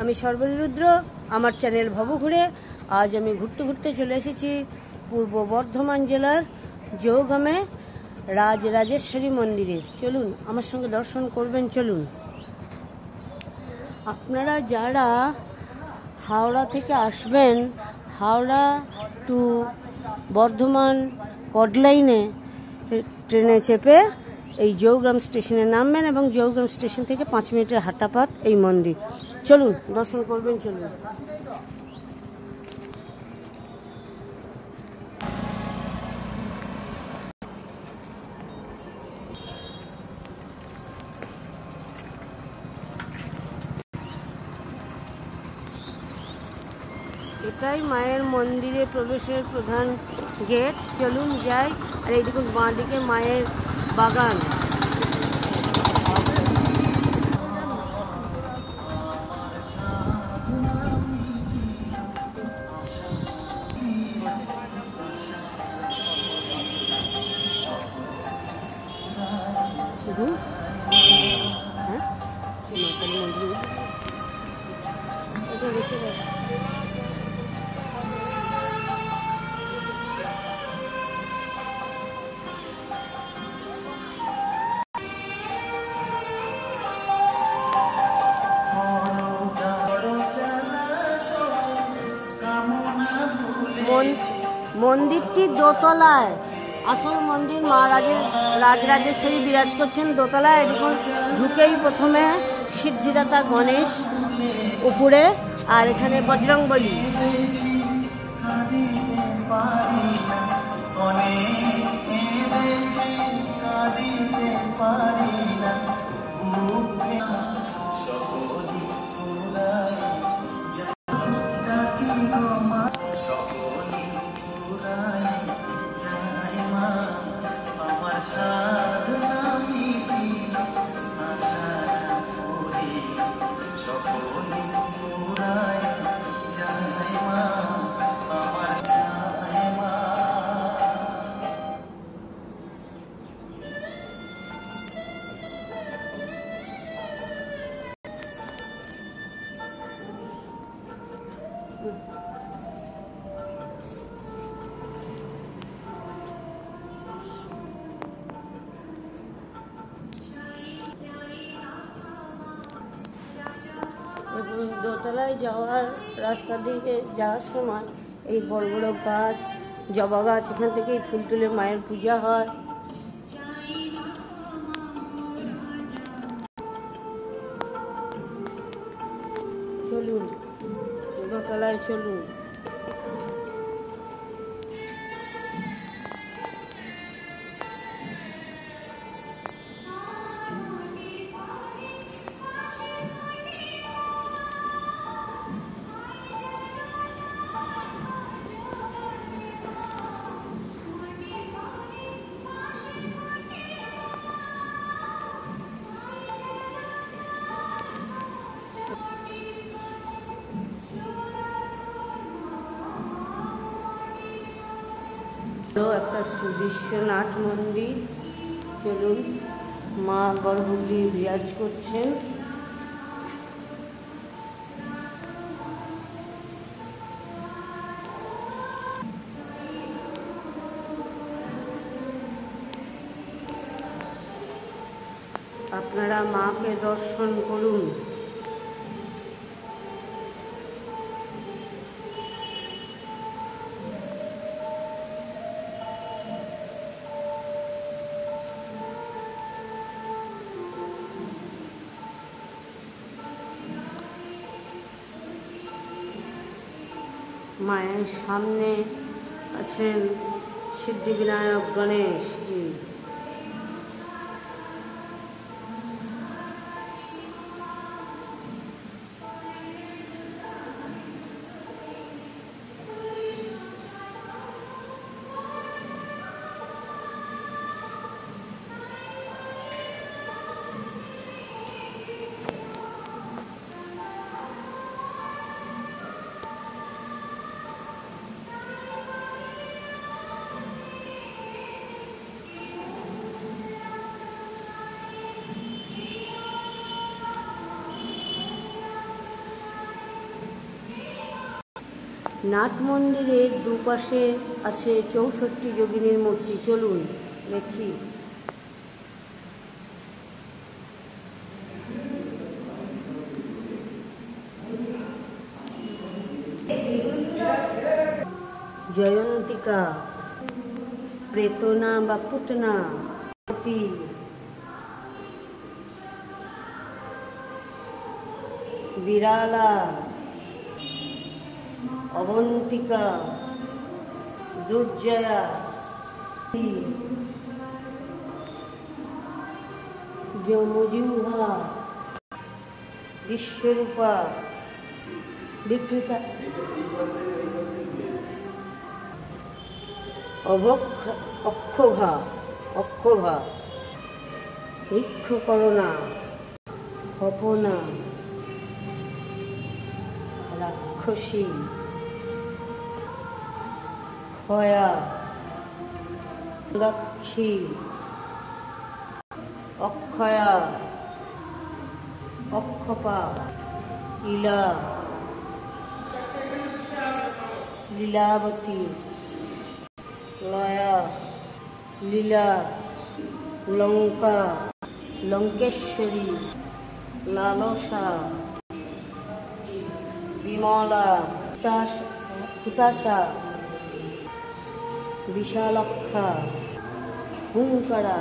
আমি সর্বরী রুদ্র, আমার চ্যানেল ভব ঘুরে। আজ আমি ঘুরতে ঘুরতে চলে এসেছি পূর্ব বর্ধমান জেলার জৌগ্রামে রাজরাজেশ্বরী মন্দিরে। চলুন আমার সঙ্গে দর্শন করবেন। চলুন, আপনারা যারা হাওড়া থেকে আসবেন, হাওড়া টু বর্ধমান কডলাইনে ট্রেনে চেপে এই জৌগ্রাম স্টেশনে নামবেন এবং জৌগ্রাম স্টেশন থেকে 5 মিনিটের হাঁটা পথ এই মন্দির। চলুন দর্শন করবেন। চলুন, এটাই মায়ের মন্দিরে প্রবেশের প্রধান গেট। চলুন যাই। আর এই দেখুন বাঁ দিকে মায়ের বাগান। মন্দিরটি দোতলায়। আসল মন্দির মা রাজরাজেশ্বরী বিরাজ করছেন দোতলায়। দেখুন ঢুকেই প্রথমে সিদ্ধিদাতা গণেশ উপরে, আর এখানে বজরংবলী। দোতলায় যাওয়ার রাস্তা দিয়ে যাওয়ার সময় এই বড় বড় গাছ, জবা গাছ, এখান থেকেই ফুল তুলে মায়ের পূজা হয়। চলুন দোতলায় চলুন। একটা সুদৃশ্যনাথ মন্দির। চলুন, মা গর্ভগৃহে বিরাজ করছেন। আপনারা মাকে দর্শন করুন। মায়ের সামনে আছেন সিদ্ধিবিনায়ক গণেশজি। নাট মন্দিরের দুপাশে আছে 64 যোগিনীর মূর্তি। চলুন দেখি। জয়ন্তিকা, প্রেতনা বা পুতনা, বিড়ালা, অবন্তিকা, দুর্জয়া, যমজুহা, বিশ্বরূপা, বিকৃতা, অক্ষোভা, ঋক্ষকরণা, কপনা, রাক্ষসী, ক্ষয়া, দক্ষী, অক্ষয়া, অক্ষপা, লীলাবতী, লয়া, লীলা, লঙ্কা, লঙ্কেশ্বরী, লালসা, বিমলা, হুতাশা, বিশালক্ষা, হুঙ্কারা,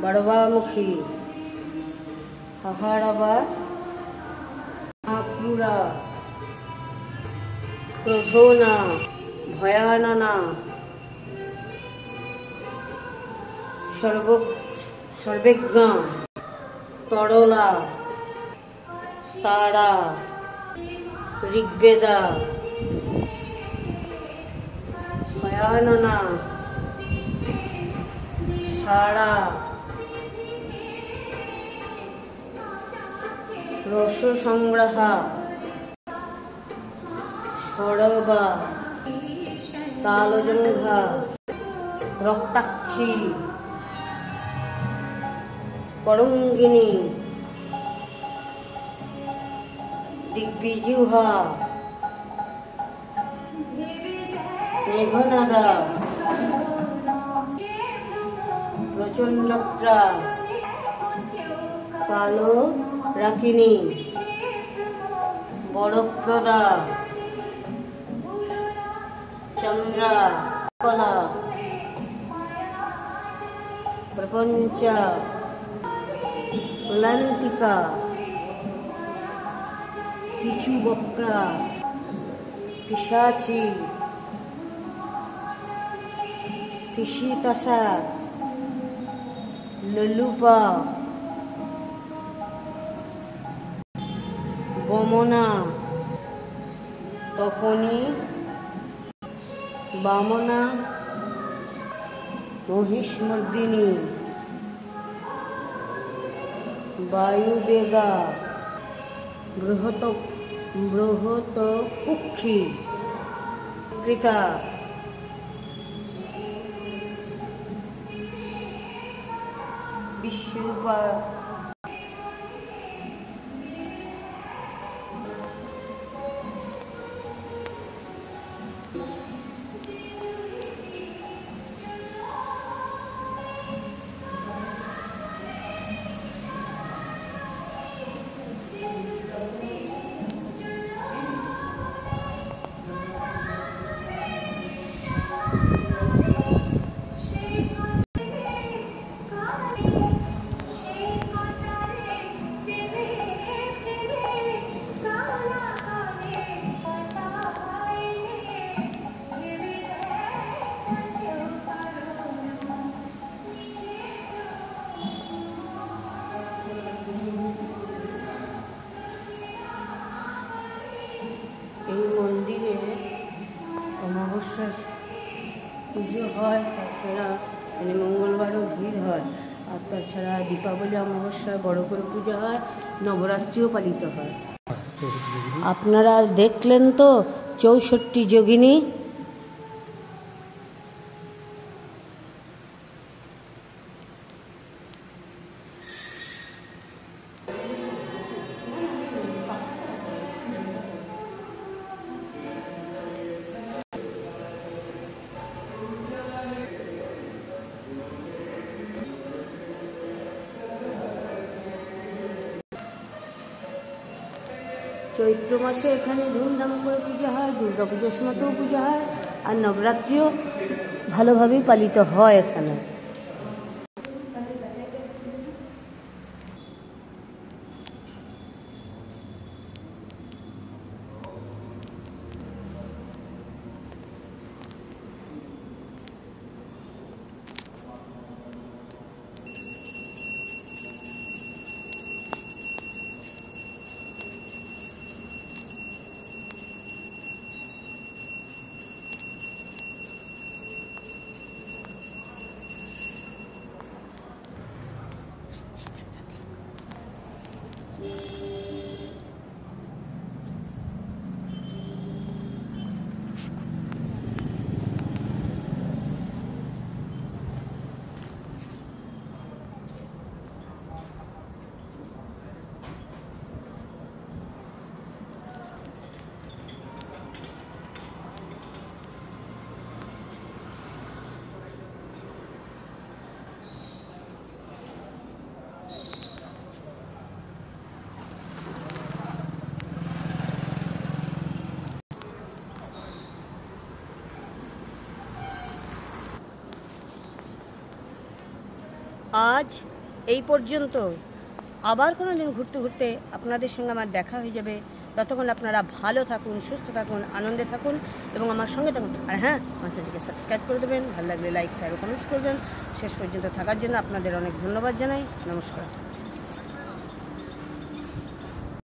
বড়বামুখী, আহারাবা, আক্রুরা, ক্রোধনা, ভয়াননা, সর্বজ্ঞা, তরলা, তারা, ঋগ্বেদা, ভয়াননা, সারা, রস সংগ্রহা, সরবা, তালজঙ্ঘা, রক্তাক্ষী, করঙ্গিনী, দিগ্বিজুহা, মেঘনাদা, প্রচণ্ডক্রা, কালো রাকিনী, বড়প্রদা, চন্দ্রা, কলা, প্রপঞ্চা, লান্তিকা, পিছু বক্রা, পিশাচি, পিশিতাশা, ললুপা, বমনা, তপনী, বামনা, মহিষমর্দিনী, বায়ুবেগা, বৃহত কুক্ষী, কৃতা, বিশ্বরূপা, এই মন্দিরে অমাবস্যার পুজো হয়, তাছাড়া মানে মঙ্গলবারও ভিড় হয়, আর তাছাড়া দীপাবলি অমাবস্যায় বড় করে পুজো হয়, নবরাত্রিও পালিত হয়। আপনারা দেখলেন তো 64 যোগিনী। চৈত্র মাসে এখানে ধুমধাম করে পূজা হয়, দুর্গা পুজোর সময়তেও পূজা হয়, আর নবরাত্রিও ভালোভাবেই পালিত হয় এখানে। আজ এই পর্যন্ত। আবার কোনো দিন ঘুরতে ঘুরতে আপনাদের সঙ্গে আমার দেখা হয়ে যাবে। ততক্ষণ আপনারা ভালো থাকুন, সুস্থ থাকুন, আনন্দে থাকুন এবং আমার সঙ্গে থাকুন। আর হ্যাঁ, আমার চ্যানেলটিকে সাবস্ক্রাইব করে দেবেন, ভালো লাগলে লাইক শেয়ার ও কমেন্টস করবেন। শেষ পর্যন্ত থাকার জন্য আপনাদের অনেক ধন্যবাদ জানাই। নমস্কার।